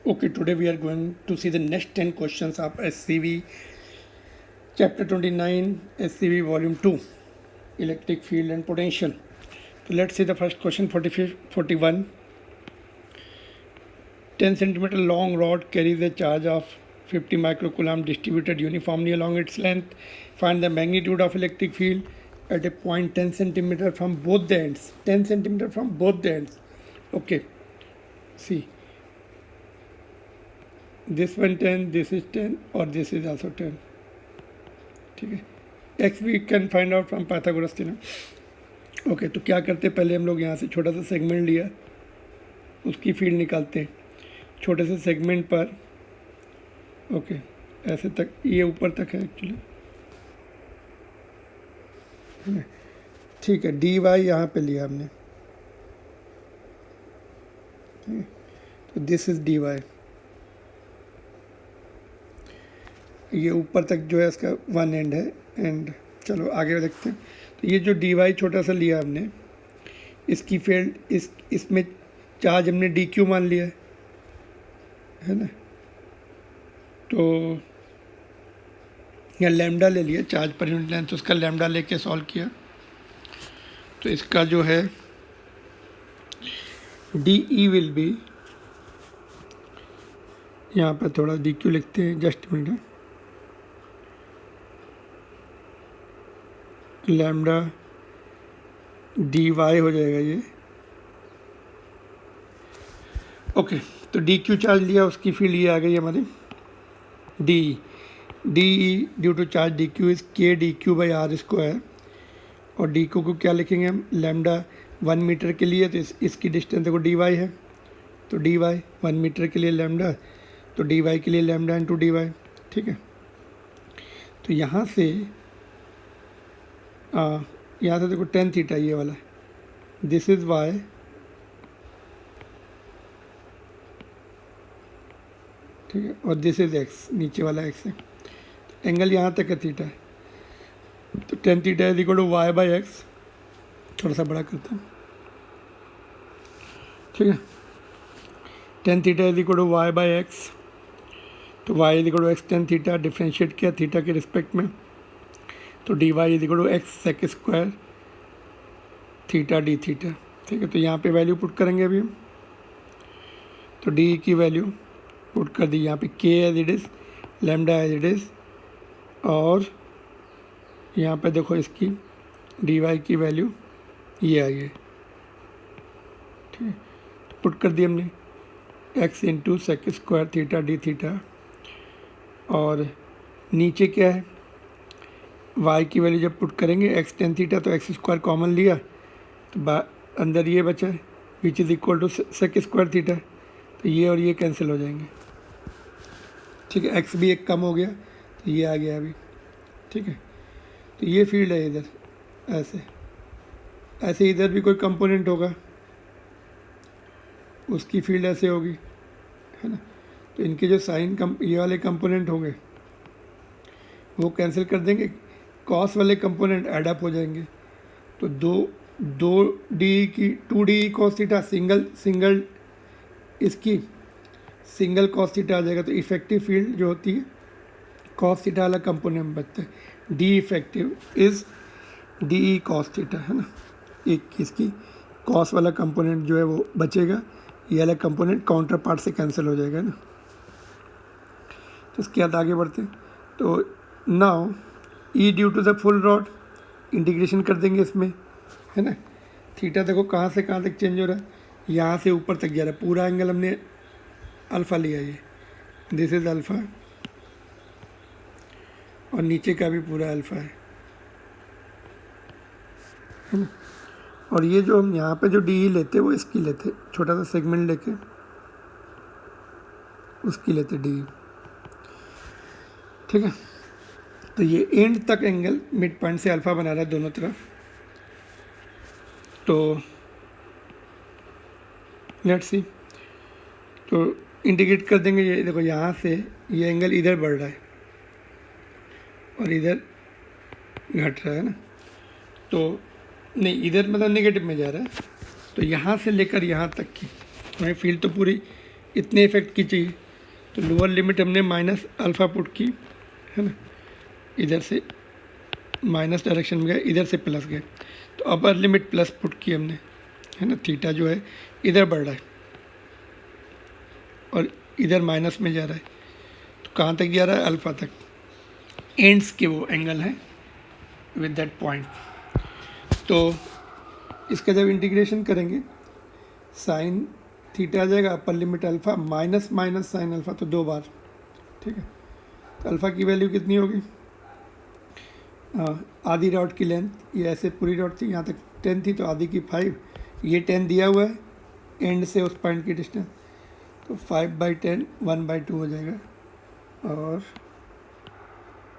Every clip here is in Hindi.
Okay, today we are going to see the next 10 questions of SCV chapter 29, SCV volume 2, electric field and potential. So let's see the first question, 41. 10 centimeter long rod carries a charge of 50 microcoulomb distributed uniformly along its length. Find the magnitude of electric field at a point 10 centimeter from both the ends. 10 centimeter from both the ends. Okay, see. This one 10, this is 10 और this is also 10. ठीक है, x we can find out from Pythagoras theorem. Okay, तो क्या करते हैं, पहले हम लोग यहाँ से छोटा सा सेगमेंट लिया, उसकी फील्ड निकालते हैं छोटे से सेगमेंट पर. ओके, ऐसे तक, ये ऊपर तक है एक्चुअली. ठीक है, डी वाई यहाँ पे लिया हमने. तो दिस इज डी वाई. ये ऊपर तक जो है इसका वन एंड है. एंड चलो आगे देखते हैं. तो ये जो डी वाई छोटा सा लिया हमने, इसकी फील्ड इसमें चार्ज हमने डी क्यू मान लिया है ना. तो यहाँ लैम्डा ले लिया चार्ज पर यूनिट लेंथ, तो उसका लैम्डा लेके सॉल्व किया. तो इसका जो है डी ई विल बी, यहाँ पर थोड़ा डी क्यू लिखते हैं, just minute. Lambda d y हो जाएगा ये. ओके, तो डी क्यू चार्ज लिया, उसकी फील्ड ये आ गई हमारी D due to charge D Q is K D Q by R square. और डी क्यू को क्या लिखेंगे हम, लैम्डा 1 मीटर के लिए, तो इसकी डिस्टेंस देखो डी वाई है, तो डी वाई 1 मीटर के लिए लैम्डा, तो डी वाई के लिए लैम्डा इंटू डी वाई. ठीक है, तो यहाँ से देखो 10 थीटा ये वाला, दिस इज वाई, ठीक है, और दिस इज एक्स, नीचे वाला एक्स है. तो एंगल यहाँ तक है थीटा है, तो 10 theta is equal to Y by X. थोड़ा सा बड़ा करता हूँ. ठीक है, 10 theta is equal to Y by X. तो Y is equal to X 10 theta, differentiate किया थीटा के रिस्पेक्ट में, तो D Y is equal to X sec square theta D theta. ठीक है, तो यहाँ पे वैल्यू पुट करेंगे अभी हम. तो डी की वैल्यू पुट कर दी यहाँ पे, k as it is, lambda as it is, और यहाँ पे देखो इसकी डी वाई की वैल्यू ये आई है. ठीक है, तो पुट कर दी हमने x into sec square theta D theta. और नीचे क्या है, y की वैल्यू जब पुट करेंगे एक्स 10 थीटा, तो एक्स स्क्वायर कॉमन लिया, तो अंदर ये बचा है which is equal to sec square theta. तो ये और ये कैंसिल हो जाएंगे. ठीक है, एक्स भी एक कम हो गया, तो ये आ गया अभी. ठीक है, तो ये फील्ड है इधर, ऐसे इधर भी कोई कंपोनेंट होगा, उसकी फील्ड ऐसे होगी, है ना. तो इनके जो साइन ये वाले कंपोनेंट होंगे वो कैंसिल कर देंगे, कॉस वाले कंपोनेंट ऐड अप हो जाएंगे. तो दो डी की 2d कॉस थीटा, सिंगल इसकी सिंगल कॉस थीटा आ जाएगा. तो इफेक्टिव फील्ड जो होती है कॉस थीटा वाला कंपोनेंट बचता है, D effective is D E cos theta, है ना. एक इसकी कॉस वाला कंपोनेंट जो है वो बचेगा, ये वाला कंपोनेंट काउंटर पार्ट से कैंसिल हो जाएगा, है ना. तो इसके बाद आगे बढ़ते हैं. तो now E due to the full rod, integration कर देंगे इसमें, है ना. थीटा देखो कहाँ से कहाँ तक चेंज हो रहा है, यहाँ से ऊपर तक जा रहा है. पूरा एंगल हमने अल्फ़ा लिया, ये दिस इज़ अल्फ़ा, और नीचे का भी पूरा अल्फ़ा है ना. और ये जो हम यहाँ पे जो डी लेते वो इसकी लेते, छोटा सा सेगमेंट लेके उसकी लेते डी. ठीक है, तो ये एंड तक एंगल मिड पॉइंट से अल्फ़ा बना रहा है दोनों तरफ. तो लेट्स सी, तो इंटीग्रेट कर देंगे. ये देखो यहाँ से ये एंगल इधर बढ़ रहा है और इधर घट रहा है ना. तो नहीं, इधर मतलब नेगेटिव में जा रहा है. तो यहाँ से लेकर यहाँ तक की हमें फील्ड तो पूरी इतने इफेक्ट की चाहिए, तो लोअर लिमिट हमने माइनस अल्फ़ा पुट की, है ना, इधर से माइनस डायरेक्शन में गए, इधर से प्लस गए, तो अपर लिमिट प्लस पुट की हमने, है ना, थीटा जो है इधर बढ़ रहा है और इधर माइनस में जा रहा है, तो कहाँ तक जा रहा है, अल्फ़ा तक, एंड्स के वो एंगल है विद दैट पॉइंट। तो इसका जब इंटीग्रेशन करेंगे साइन थीटा आ जाएगा, upper limit alpha minus minus sine alpha, तो 2 बार, ठीक है। तो अल्फ़ा की वैल्यू कितनी होगी, आधी रॉड की लेंथ, ये ऐसे पूरी रॉड थी, यहाँ तक 10 थी, तो आधी की 5, ये 10 दिया हुआ है एंड से उस पॉइंट की डिस्टेंस, तो 5/10 1/2 हो जाएगा। और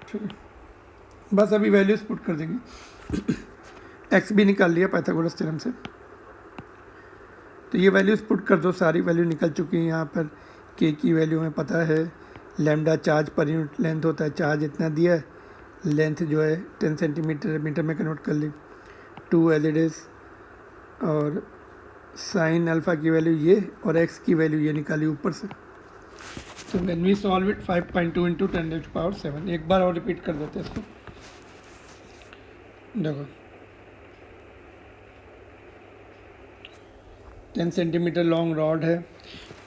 ठीक है, बस अभी वैल्यूज पुट कर देंगे। एक्स भी निकाल लिया पाइथागोरस थ्योरम से, तो ये वैल्यूज पुट कर दो, सारी वैल्यू निकल चुकी हैं यहाँ पर। के की वैल्यू हमें पता है, lambda charge per unit length होता है, चार्ज इतना दिया है, लेंथ जो है 10 सेंटीमीटर मीटर में कन्वर्ट कर ली, 2 एज इट इज़, और साइन अल्फ़ा की वैल्यू ये और एक्स की वैल्यू ये निकाली ऊपर से। तो व्हेन वी सॉल्व इट 5.2 × 10⁻⁷, एक बार और रिपीट कर देते हैं इसको, देखो 10 सेंटीमीटर लॉन्ग रॉड है,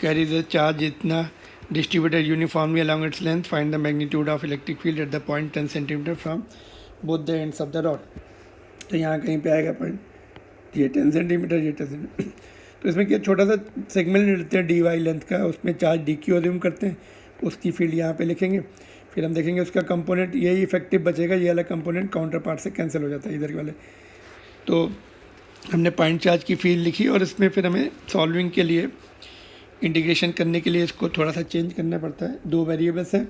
कैरीज अ चार्ज इतना, distributed uniformly along its length, find the magnitude of electric field at the point 10 centimetre from both the ends of the rod. तो यहाँ कहीं पे आएगा पॉइंट, ये 10 सेंटीमीटर, ये 10 सेंटीमीटर। तो इसमें क्या छोटा सा सेगमेंट लेते हैं dy लेंथ का, उसमें चार्ज डी क्यू अज्यूम करते हैं, उसकी फील्ड यहाँ पे लिखेंगे, फिर हम देखेंगे उसका कंपोनेंट यही इफेक्टिव बचेगा, ये वाला कंपोनेंट काउंटर पार्ट से कैंसिल हो जाता है इधर वाले। तो हमने पॉइंट चार्ज की फील्ड लिखी और इसमें फिर हमें सॉल्विंग के लिए, इंटीग्रेशन करने के लिए इसको थोड़ा सा चेंज करना पड़ता है। 2 वेरिएबल्स हैं,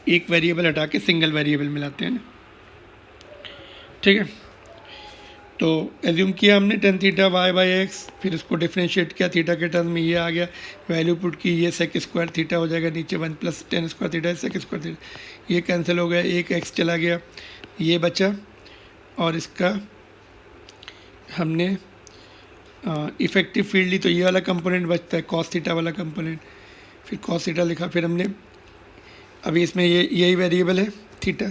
एक वेरिएबल हटा के सिंगल वेरिएबल मिलाते हैं ना, ठीक है। तो एज्यूम किया हमने tan थीटा y/x, फिर इसको डिफ्रेंशिएट किया, थीटा के टर्म में ये आ गया, वैल्यू पुट की, ये सेक स्क्वायर थीटा हो जाएगा, नीचे 1 + tan square theta sec square theta, ये कैंसिल हो गया, एक x चला गया, ये बचा, और इसका हमने इफेक्टिव फील्ड ली, तो ये वाला कंपोनेंट बचता है, कॉस थीटा वाला कंपोनेंट, फिर कॉस थीटा लिखा, फिर हमने अभी इसमें यही वेरिएबल है थीटा,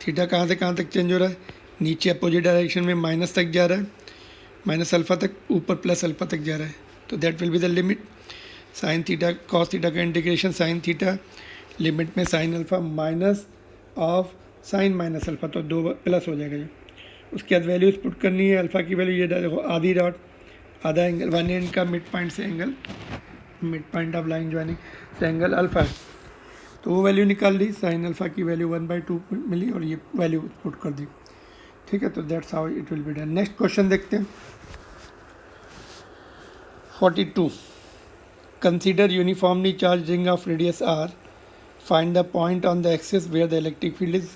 थीटा कहाँ से कहाँ तक चेंज हो रहा है, नीचे अपोजिट डायरेक्शन में माइनस तक जा रहा है, माइनस अल्फ़ा तक, ऊपर प्लस अल्फ़ा तक जा रहा है, तो that will be the limit. Sine theta cos theta का इंटीग्रेशन साइन थीटा, लिमिट में sine alpha minus of sine minus alpha, तो 2 प्लस हो जाएगा ये। उसके बाद वैल्यूज पुट करनी है, अल्फ़ा की वैल्यू ये देखो, आधी रॉड, आधा एंगल, वन एंड का मिड पॉइंट से angle, mid point of line joining से एंगल अल्फ़ा है, तो वो वैल्यू निकाल ली, साइन अल्फ़ा की वैल्यू 1/2 मिली और ये वैल्यू पुट कर दी, ठीक है। तो that's how it will be done. Next question देखते हैं, 42, consider uniformly charge ring of radius r, find the point on the axis where the electric field is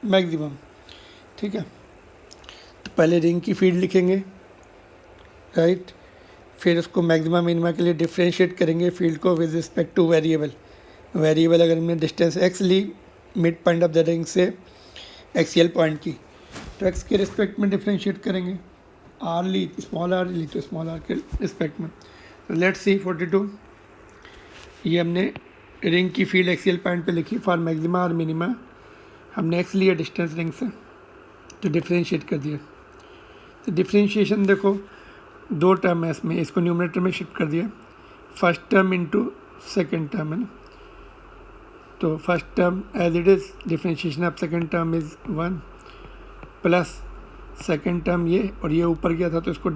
maximum, ठीक है। तो पहले रिंग की फील्ड लिखेंगे, राइट, फिर उसको मैक्सिमम मिनिमा के लिए डिफ्रेंशिएट करेंगे फील्ड को with respect to variable, variable अगर हमने डिस्टेंस x ली mid point of the ring से एक्सियल पॉइंट की, तो x के रिस्पेक्ट में डिफ्रेंशिएट करेंगे, r ली, स्मॉल r ली तो स्मॉल r के रिस्पेक्ट में। तो लेट्स सी 42, ये हमने रिंग की फील्ड एक्सियल पॉइंट पे लिखी, फॉर मैक्सिमा और मिनिमा हमने x लिया डिस्टेंस रिंग से, तो डिफ्रेंशिएट कर दिया। तो डिफ्रेंशिएशन देखो 2 टर्म है इसमें, इसको न्यूमरेटर में शिफ्ट कर दिया, first term into second term है ना, तो first term as it is, differentiation of second term is 1 plus second term ये, और ये ऊपर गया था तो इसको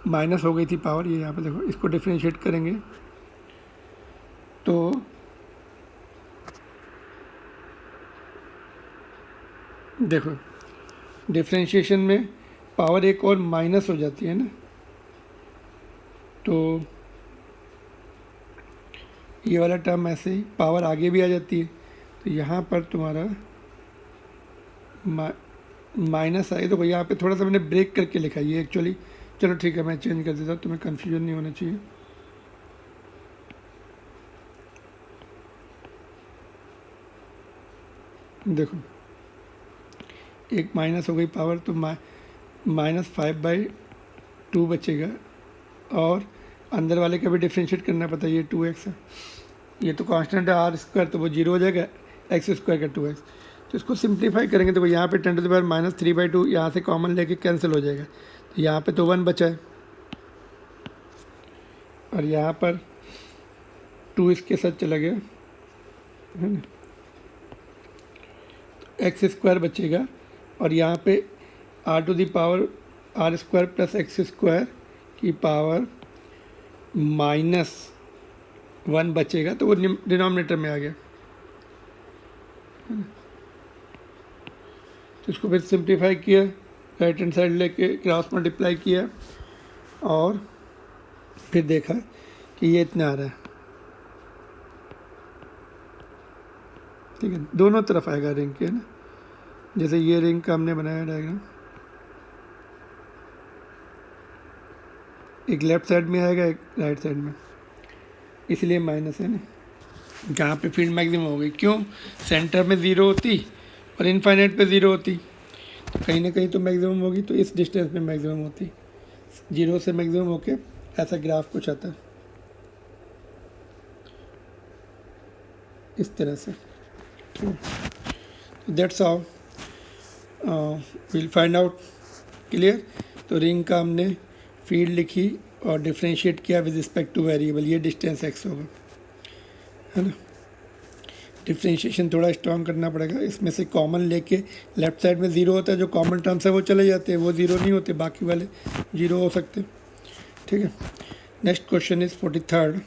माइनस हो गई थी पावर, ये यहाँ पे देखो, इसको डिफ्रेंशिएट करेंगे तो देखो डिफ्रेंशिएशन में पावर एक और माइनस हो जाती है ना, तो ये वाला टर्म ऐसे ही पावर आगे भी आ जाती है, तो यहाँ पर तुम्हारा माइनस आए, तो यहाँ पे थोड़ा सा मैंने ब्रेक करके लिखा ये एक्चुअली, चलो ठीक है मैं चेंज कर देता हूँ, तुम्हें कन्फ्यूजन नहीं होना चाहिए। देखो एक माइनस हो गई पावर, तो -5/2 बचेगा, और अंदर वाले का भी डिफ्रेंशिएट करना पता है, ये 2x है, ये तो कांस्टेंट है आर स्क्वायर, तो वो 0 हो जाएगा, एक्स स्क्वायर का 2x। तो इसको सिंप्लीफाई करेंगे तो यहाँ पे 10⁻³ यहाँ से कॉमन लेके कैंसिल हो जाएगा, तो यहाँ पे तो 1 बचा है और यहाँ पर 2 इसके साथ चला गया, है ना, तो एक्स स्क्वायर बचेगा और यहाँ पे r² प्लस एक्स स्क्वायर की पावर -1 बचेगा, तो वो डिनोमिनेटर में आ गया, तो इसको फिर सिंप्लीफाई किया, राइट हैंड साइड लेके क्रॉस मल्टीप्लाई किया और फिर देखा कि ये इतना आ रहा है, ठीक है, दोनों तरफ आएगा रिंग के, है ना, जैसे ये रिंग का हमने बनाया डायग्राम, एक लेफ्ट साइड में आएगा एक राइट साइड में, इसलिए माइनस है ना, जहाँ पे फील्ड मैक्सिमम हो गई, क्यों, सेंटर में 0 होती और इनफाइनाइट पे 0 होती, तो कहीं ना कहीं तो मैक्सिमम होगी, तो इस डिस्टेंस में मैक्सिमम होती, 0 से मैक्सिमम होके ऐसा ग्राफ कुछ आता है इस तरह से। That's how will find out, clear. तो रिंग का हमने फील्ड लिखी और डिफ्रेंशिएट किया विद रिस्पेक्ट टू वेरिएबल, ये डिस्टेंस x होगा, है ना। डिफ्रेंशिएशन थोड़ा स्ट्रॉन्ग करना पड़ेगा, इसमें से कॉमन लेके लेफ्ट साइड में 0 होता है, जो कॉमन टर्म्स है वो चले जाते हैं, वो 0 नहीं होते, बाकी वाले 0 हो सकते, ठीक है। Next question is 43rd,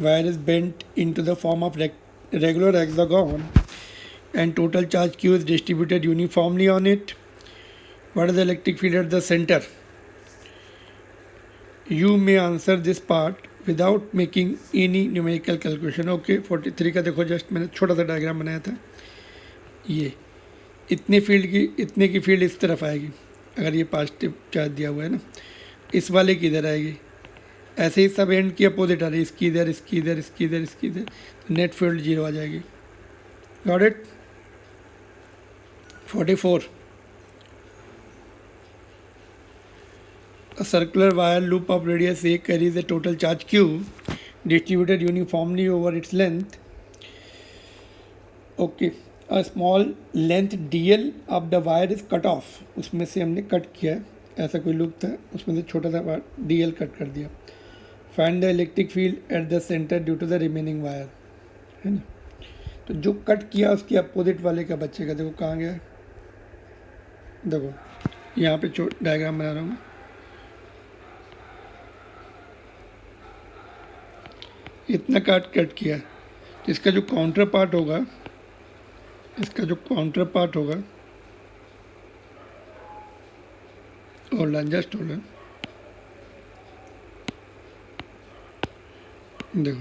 wire is bent into the form of regular hexagon and total charge q is distributed uniformly on it. What is the electric field at the center? You may answer this part without making any numerical calculation. Okay, 43 का देखो, जस्ट मैंने छोटा सा डायग्राम बनाया था, ये इतने की फील्ड इस तरफ आएगी, अगर ये पॉजिटिव चार्ज दिया हुआ है ना, इस वाले की इधर आएगी, ऐसे ही सब एंड की अपोजिट आ रही है, इसकी इधर, इसकी इधर, इसकी इधर, इसकी इधर, तो नेट फील्ड 0 आ जाएगी। Got it. 44, a circular wire loop of radius a carries a total charge q distributed uniformly over its length. Okay, a small length dl of the wire is cut off. उसमें से हमने कट किया, ऐसा कोई लूप था, उसमें से छोटा सा dl कट कर दिया। Find the electric field at the center due to the remaining wire, है ना। तो जो कट किया उसके अपोजिट वाले का बचेगा, देखो कहाँ गया, देखो यहाँ पे डायग्राम बना रहा हूँ, इतना कट किया, तो इसका जो काउंटर पार्ट होगा, hold on, just hold on, देखो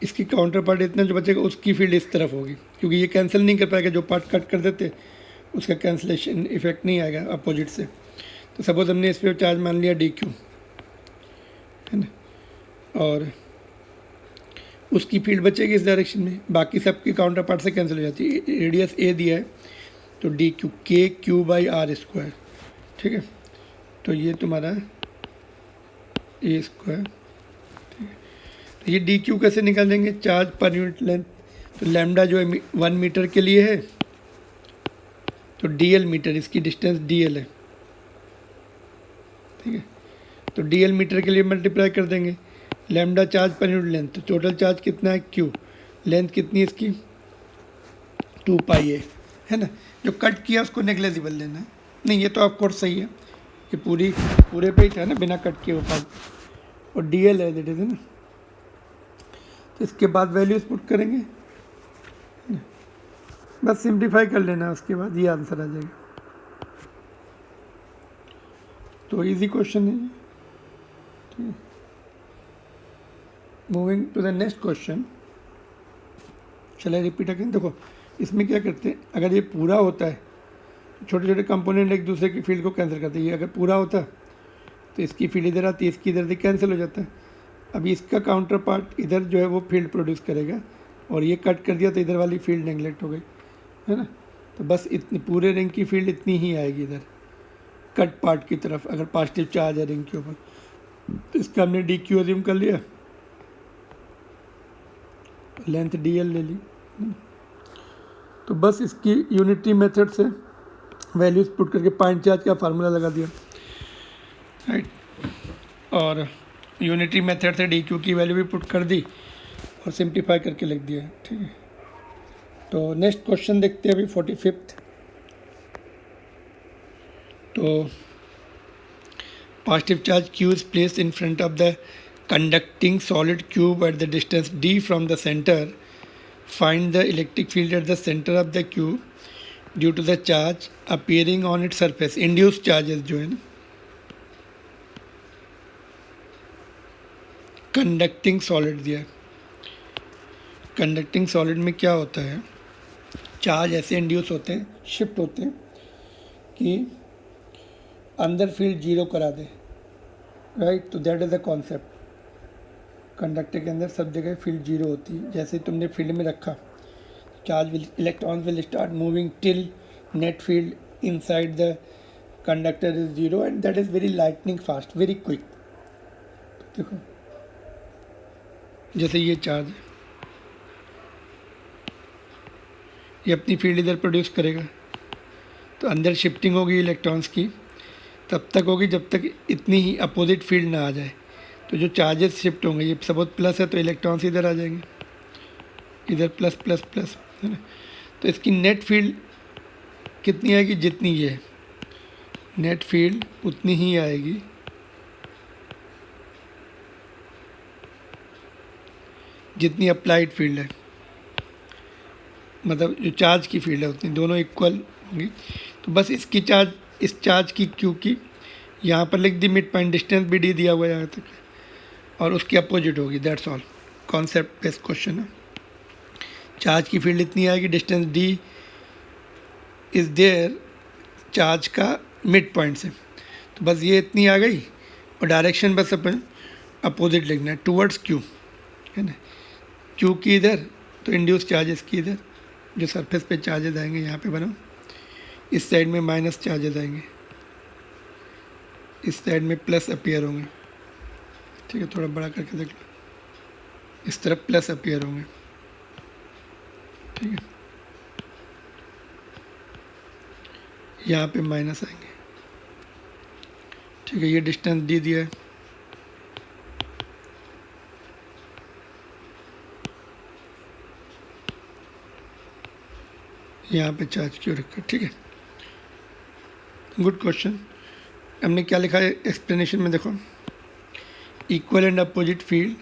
इसकी काउंटर पार्ट इतना जो बचेगा, उसकी फील्ड इस तरफ होगी, क्योंकि ये कैंसिल नहीं कर पाएगा, जो पार्ट कट कर देते उसका कैंसिलेशन इफेक्ट नहीं आएगा अपोजिट से। तो सपोज हमने इस पर चार्ज मान लिया dq, है ना, और उसकी फील्ड बचेगी इस डायरेक्शन में, बाकी सबकी काउंटर पार्ट से कैंसिल हो जाती है। रेडियस a दिया है तो dq k/r², ठीक है, तो ये तुम्हारा a², तो ये dq कैसे निकाल देंगे, चार्ज पर यूनिट लेंथ, तो लैम्डा जो है 1 मीटर के लिए है, तो dl मीटर, इसकी डिस्टेंस dl है, ठीक है, तो dl मीटर के लिए मल्टीप्लाई कर देंगे, lambda charge per unit length, तो टोटल चार्ज कितना है q, लेंथ कितनी है इसकी 2πa, है ना। जो कट किया उसको नेग्लेजिबल लेना है, नहीं ये तो ऑफकोर्स सही है, ये पूरे पे ही था ना, बिना कट किए ऊपर, और dl है दैट इज, है ना। तो इसके बाद वैल्यूज पुट करेंगे, बस सिंप्लीफाई कर लेना है, उसके बाद ये आंसर आ जाएगा। तो इजी क्वेश्चन है, ठीक है। Moving to the next question, चलिए रिपीट अगेन। देखो इसमें क्या करते हैं, अगर ये पूरा होता है छोटे छोटे कंपोनेंट एक दूसरे की फील्ड को कैंसिल करते हैं, ये अगर पूरा होता है तो इसकी फील्ड इधर आती है, इसकी इधर से कैंसिल हो जाता है। अभी इसका काउंटर पार्ट इधर जो है वो फील्ड प्रोड्यूस करेगा, और ये कट कर दिया तो इधर वाली फील्ड नेगलेक्ट हो गई, है ना। तो बस इतनी पूरे रिंग की फील्ड इतनी ही आएगी इधर कट पार्ट की तरफ, अगर पॉजिटिव चार्ज है रिंग के ऊपर। तो इसका हमने डी क्यू अज्यूम कर लिया, लेंथ डी एल ले ली। तो बस इसकी यूनिटरी मेथड से वैल्यूज पुट करके पॉइंट चार्ज का फार्मूला लगा दिया, राइट। और यूनिटरी मेथड से डी क्यू की वैल्यू भी पुट कर दी और सिंप्लीफाई करके लिख दिया, ठीक है। तो नेक्स्ट क्वेश्चन देखते हैं अभी 45th। तो positive charge q is placed in front of the conducting solid cube at the distance d from the center. Find the electric field at the center of the cube due to the charge appearing on its surface. Induced charges जो है ना, कंडक्टिंग सॉलिड दिया है। कंडक्टिंग सॉलिड में क्या होता है, चार्ज ऐसे इंड्यूस होते हैं, शिफ्ट होते हैं कि अंदर फील्ड जीरो करा दे, राइट। तो that is the concept. Conductor के अंदर सब जगह फील्ड जीरो होती है। जैसे तुमने फील्ड में रखा, charge will, electrons will start moving till net field inside the conductor is zero and that is very lightning fast, very quick. देखो जैसे ये चार्ज है, ये अपनी फील्ड इधर प्रोड्यूस करेगा, तो अंदर शिफ्टिंग होगी इलेक्ट्रॉन्स की, तब तक होगी जब तक इतनी ही अपोजिट फील्ड ना आ जाए। तो जो चार्जेस शिफ्ट होंगे, ये सपोज प्लस है तो इलेक्ट्रॉन्स इधर आ जाएंगे, इधर प्लस प्लस प्लस, है ना। तो इसकी नेट फील्ड कितनी आएगी, जितनी ये है नेट फील्ड उतनी ही आएगी जितनी अप्लाइड फील्ड है, मतलब जो चार्ज की फील्ड है उतनी, दोनों इक्वल होंगी। तो बस इसकी चार्ज, इस चार्ज की क्यू की यहाँ पर लिख दी, मिड पॉइंट डिस्टेंस भी डी दिया हुआ है यहाँ तक, और उसकी अपोजिट होगी, that's all. Concept based question है। चार्ज की फील्ड इतनी आएगी, distance d is there charge का मिड पॉइंट से, तो बस ये इतनी आ गई, और डायरेक्शन बस अपन अपोजिट लिखना है, टूवर्ड्स क्यू, है ना। क्यू की इधर, तो इंड्यूस चार्जेस की इधर, जो सरफेस पे चार्जेस आएंगे यहाँ पे बनाओ, इस साइड में माइनस चार्जेस आएंगे, इस साइड में प्लस अपीयर होंगे, ठीक है। थोड़ा बड़ा करके देख लो, इस तरफ प्लस अपीयर होंगे, ठीक है। यहाँ पे माइनस आएंगे, ठीक है। ये डिस्टेंस दी दिया है, यहाँ पे चार्ज क्यों रखा, ठीक है। Good question. हमने क्या लिखा है एक्सप्लेनेशन में, देखो, equal and opposite field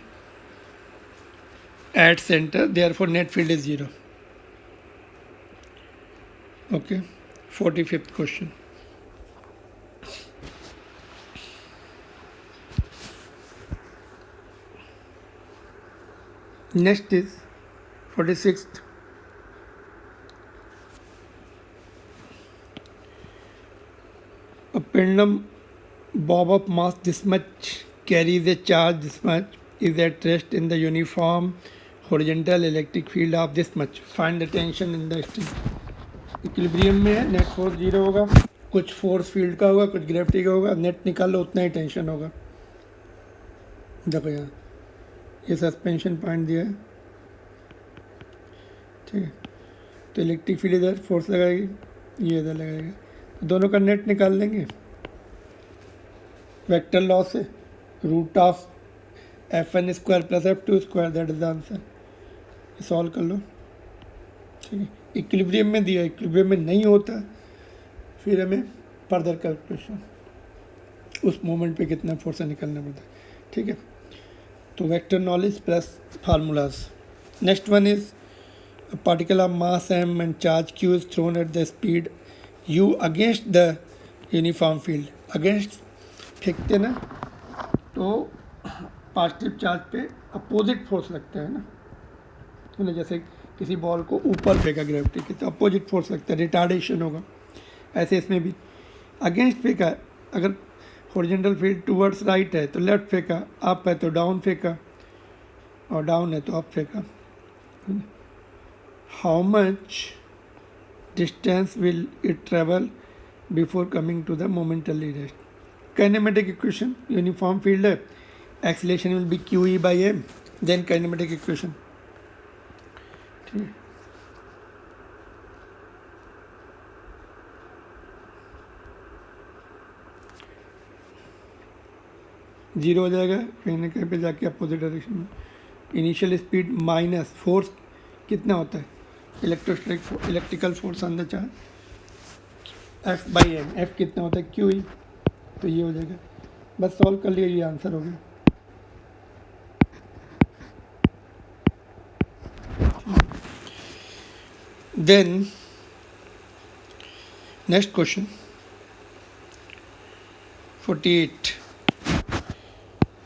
at centre, therefore net field is zero. Okay, 45th question. Next is 46th। A pendulum bob of mass this much carries a charge this much is at rest in the uniform horizontal electric field of this much. Find the tension in the string. Equilibrium में है, नेट फोर्स जीरो होगा, कुछ फोर्स फील्ड का होगा, कुछ ग्रेविटी का होगा, नेट निकाल लो उतना ही टेंशन होगा। देखो यहाँ ये सस्पेंशन पॉइंट दिया है, ठीक है। तो इलेक्ट्रिक फील्ड इधर फोर्स लगाएगी, ये इधर लगाएगा, दोनों का नेट निकाल लेंगे वेक्टर लॉ से, root of FN square plus F2 square, that is the answer. Solve कर लो, ठीक है। इक्विलिब्रियम में दिया, इक्विलिब्रियम में नहीं होता फिर हमें फर्दर कैलकुलेशन, उस मोमेंट पे कितना फोर्स निकलना पड़ता है, ठीक है। तो vector knowledge plus formulas. Next one is particle of mass m and charge q is throne at the speed u against the uniform field. Against फेंकते ना तो पॉजिटिव चार्ज पे अपोजिट फोर्स लगता है ना, जैसे किसी बॉल को ऊपर फेंका ग्रेविटी के तो अपोजिट फोर्स लगता है, रिटार्डेशन होगा। ऐसे इसमें भी अगेंस्ट फेंका, अगर हॉरिजॉन्टल फील्ड टूवर्ड्स राइट है तो लेफ्ट फेंका, अप है तो डाउन फेंका, और डाउन है तो अप फेंका। How much distance will it travel before coming to the momentary rest. Kinematic equation, uniform field है, acceleration will be QE by m, then kinematic equation. ठीक है, जीरो हो जाएगा कहीं ना कहीं पे जाके अपोजिट डायरेक्शन में. इनिशियल स्पीड माइनस फोर्स कितना होता है, electrical force on the charge F by m, F कितना होता है क्यू ई. तो ये हो जाएगा, बस सॉल्व कर लिया, ये आंसर हो गया. Then next question 48.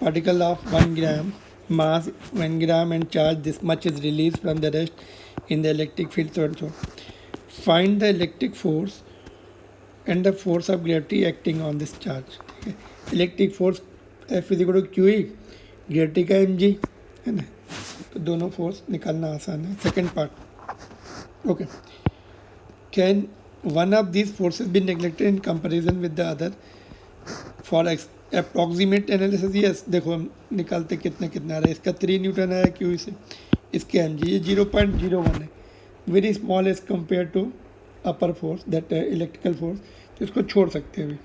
Particle of 1 gram mass 1 gram and charge this much is released from the rest in the electric field so and so. Find the electric force and the force of gravity acting on this charge. ठीक है, electric force F is equal to q E, gravity का mg है ना, तो दोनों फोर्स निकालना आसान है. Second part, okay. Can one of these forces be neglected in comparison with the other for approximate analysis. Yes, देखो हम निकालते कितना कितना आ रहा है. इसका 3 न्यूटन आया क्यू से, इसके एम जी ये 0.01 है, very small as compare to upper force that electrical force, तो इसको छोड़ सकते हैं अभी.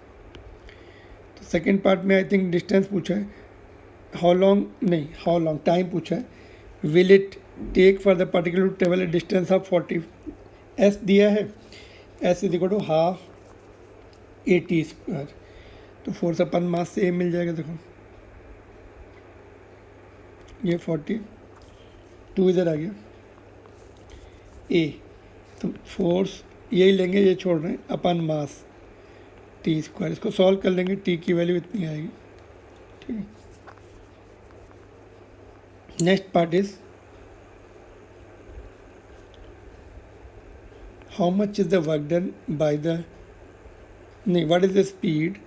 तो सेकेंड पार्ट में आई थिंक डिस्टेंस पूछा है, हाउ लॉन्ग टाइम पूछा है. Will it take for the particle to travel a distance of 40, s दिया है, s is equal to half AT square, तो फोर्स अपन मास से ए मिल जाएगा. देखो ये 42 इधर आ गया ए, तो फोर्स यही लेंगे, ये छोड़ रहे हैं, अपन मास टी स्क्वायर. इसको सॉल्व कर लेंगे, टी की वैल्यू इतनी आएगी. ठीक है, next part is how much is the work done by the, नहीं, what is the speed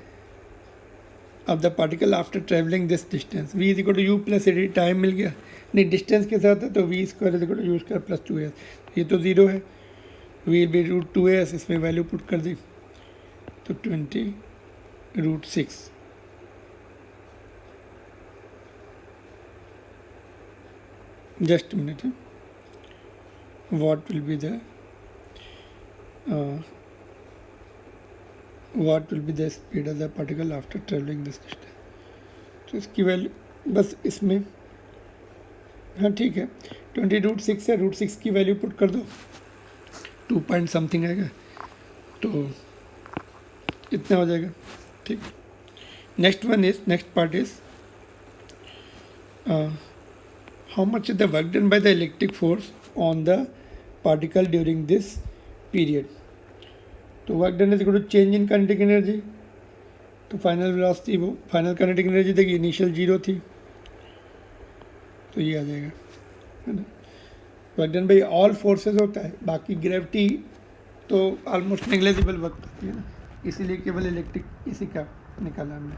of the particle after travelling this distance. v is equal to u plus a d, time मिल गया, नहीं डिस्टेंस के साथ है तो v square is equal to u square plus 2s. ये तो ज़ीरो है, v बी रूट 2s, इसमें वैल्यू पुट कर दी तो 20√6. जस्ट मिनट है, what will be the speed of the particle after traveling this distance. तो इसकी वैल्यू बस इसमें, हाँ ठीक है, 20√6 है, √6 की वैल्यू पुट कर दो, 2 पॉइंट समथिंग आएगा, तो इतना हो जाएगा. ठीक, next part is how much is the work done by the electric force on the particle during this period. तो work done is equal to change in kinetic energy, तो फाइनल वेलोसिटी, वो फाइनल काइनेटिक एनर्जी देखिए इनिशियल 0 थी, तो ये आ जाएगा, है ना. Work done by all forces होता है, बाकी ग्रेविटी तो ऑलमोस्ट नेग्लेजिबल वर्क होती है ना, इसीलिए केवल इलेक्ट्रिक इसी का निकाला हमने.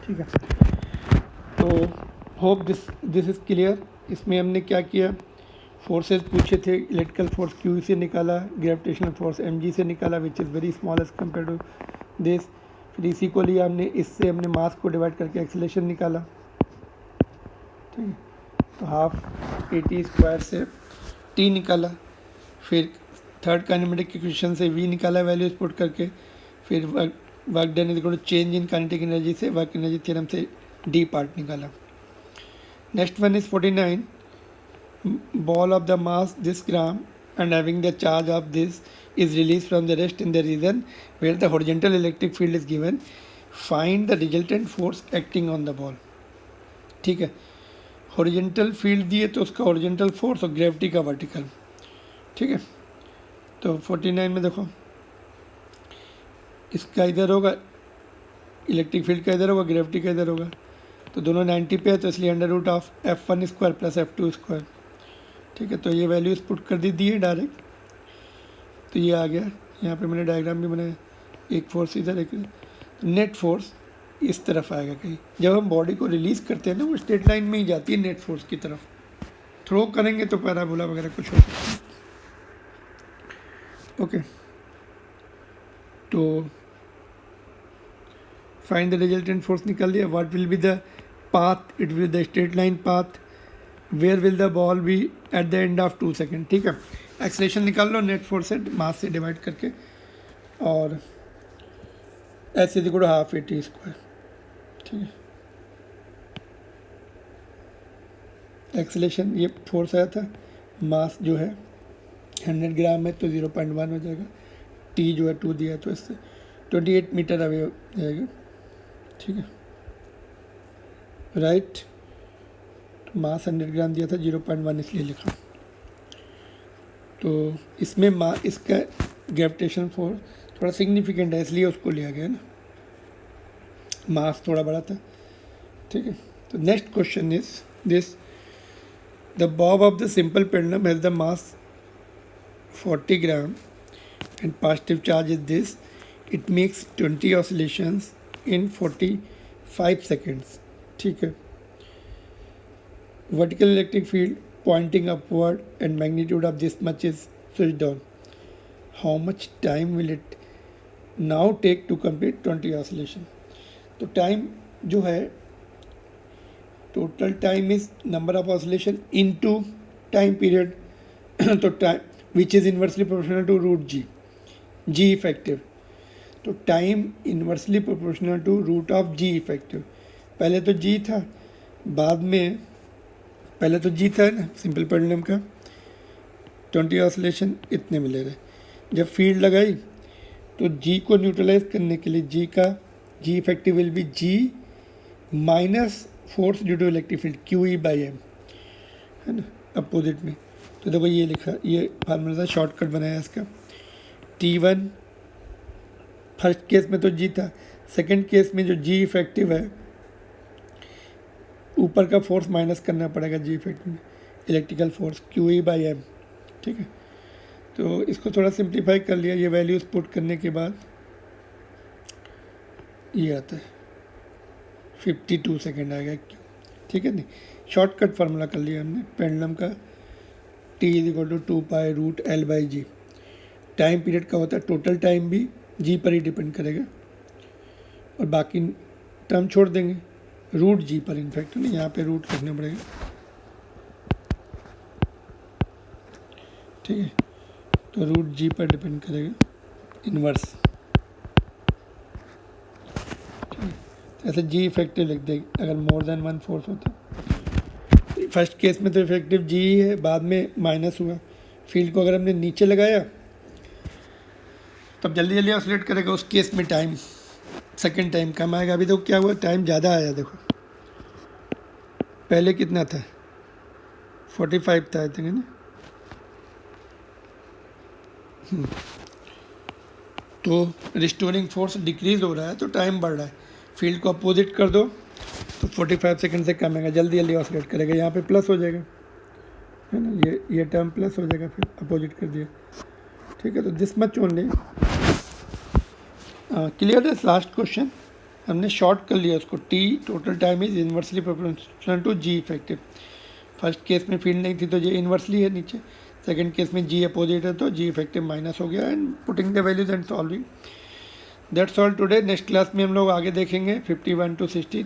ठीक है, तो होप दिस इज़ क्लियर. इसमें हमने क्या किया, फोर्सेस पूछे थे, इलेक्ट्रिकल फोर्स क्यू से निकाला, ग्रेविटेशनल फोर्स mg से निकाला, which is very small as compare to this. फिर इसी को लिया हमने, इससे हमने मास को डिवाइड करके एक्सीलरेशन निकाला. ठीक है, तो हाफ AT स्क्वायर से t निकाला. फिर थर्ड काइनेमेटिक इक्वेशन से v निकाला, वैल्यूज पुट करके. फिर work done is equal to change in kinetic energy से वर्क एनर्जी थ्योरम से d पार्ट निकाला. Next one is 49. Ball of the mass this gram and having the charge of this is released from the rest in the region where the horizontal electric field is given. Find the resultant force acting on the ball. ठीक है, हॉरिजेंटल फील्ड दिए तो उसका हॉरिजेंटल फोर्स और ग्रेविटी का वर्टिकल. ठीक है, तो 49 में देखो, इसका इधर होगा इलेक्ट्रिक फील्ड का, इधर होगा ग्रेविटी का, इधर होगा, तो दोनों 90 पे है, तो इसलिए √f1 square plus f2 square. ठीक है, तो ये वैल्यूज पुट कर दी है डायरेक्ट, तो ये आ गया. यहाँ पे मैंने डायग्राम भी बनाया, एक फोर्स इधर, एक नेट फोर्स इस तरफ आएगा. कहीं जब हम बॉडी को रिलीज़ करते हैं ना, वो स्ट्रेट लाइन में ही जाती है नेट फोर्स की तरफ. थ्रो करेंगे तो पैराबोला वगैरह कुछ हो सकता है. ओके, तो फाइंड द रिजल्टेंट फोर्स निकाल लिया. What will be the path? It will the straight line path. Where will the ball be at the end of 2 second. ठीक है, एक्सेलेरेशन निकाल लो नेट फोर्स से मास से डिवाइड करके, और s is equal to half a t square. ठीक है, एक्सेलेरेशन ये फोर्स आया था, मास जो है 100 ग्राम है तो 0.1 हो जाएगा, टी जो है 2 दिया है तो इससे 28 मीटर अवे हो जाएगा. ठीक है, राइट. तो मास 100 ग्राम दिया था, 0.1 इसलिए लिखा. तो इसमें इसका ग्रेविटेशन फोर्स थोड़ा सिग्निफिकेंट है इसलिए उसको लिया गया ना, मास थोड़ा बड़ा था. ठीक है, तो next question is this. The Bob of the simple pendulum has the mass 40 gram and positive charge is this. It makes 20 oscillations in 45 seconds. ठीक है, vertical electric field pointing upward and magnitude of this much is switched on. How much time will it now take to complete 20 oscillation? तो टाइम जो है, total time is number of oscillation into time period. तो time which is inversely proportional to root g, g effective. तो time inversely proportional to root of g effective. पहले तो जी था, बाद में पहले तो जी था ना सिंपल पेंडुलम का, 20 ऑसिलेशन इतने मिले रहे. जब फील्ड लगाई तो जी को न्यूट्रलाइज करने के लिए g effective will be g minus force due to electric field q E by m, है ना, अपोजिट में. तो देखो ये लिखा, ये फार्मूला था, शॉर्टकट बनाया इसका. T1 फर्स्ट केस में तो जी था, सेकंड केस में जो जी इफेक्टिव है ऊपर का फोर्स माइनस करना पड़ेगा जी इफेक्टिव में, electrical force q E by m. ठीक है, तो इसको थोड़ा सिंप्लीफाई कर लिया. ये वैल्यूज पुट करने के बाद ये आता है 52 सेकेंड आएगा. ठीक है, नहीं शॉर्टकट फार्मूला कर लिया हमने पेंडुलम का. T is equal to 2 pi root l by g. Time period का होता है, टोटल टाइम भी जी पर ही डिपेंड करेगा, और बाकी टर्म छोड़ देंगे रूट जी पर. इनफैक्ट नहीं, यहाँ पे रूट करना पड़ेगा. ठीक है, तो रूट जी पर डिपेंड करेगा इनवर्स. ठीक है, तो ऐसे जी इफेक्टिव लिख देंगे अगर मोर देन वन फोर्स होता. फर्स्ट केस में तो इफेक्टिव जी है, बाद में माइनस हुआ. फील्ड को अगर हमने नीचे लगाया तब जल्दी जल्दी ऑसिलेट करेगा, उस केस में टाइम सेकंड टाइम कम आएगा. अभी तो क्या हुआ, टाइम ज़्यादा आया. देखो पहले कितना था, 45 था आई थिंक, है ना. तो रिस्टोरिंग फोर्स डिक्रीज हो रहा है तो टाइम बढ़ रहा है. फील्ड को अपोजिट कर दो तो 45 सेकंड से कम आएगा, जल्दी जल्दी ऑसिलेट करेगा. यहाँ पे प्लस हो जाएगा, है ना, ये टर्म प्लस हो जाएगा, फिर अपोजिट कर दिया. ठीक है, तो this much only clear. This last question हमने शॉर्ट कर लिया उसको. T total time is inversely proportional to g effective. First case में फील्ड नहीं थी तो ये इन्वर्सली है नीचे, सेकंड केस में जी अपोजिट है तो जी इफेक्टिव माइनस हो गया. And putting the values and solving. That's all today. Next class में हम लोग आगे देखेंगे 51 to 60.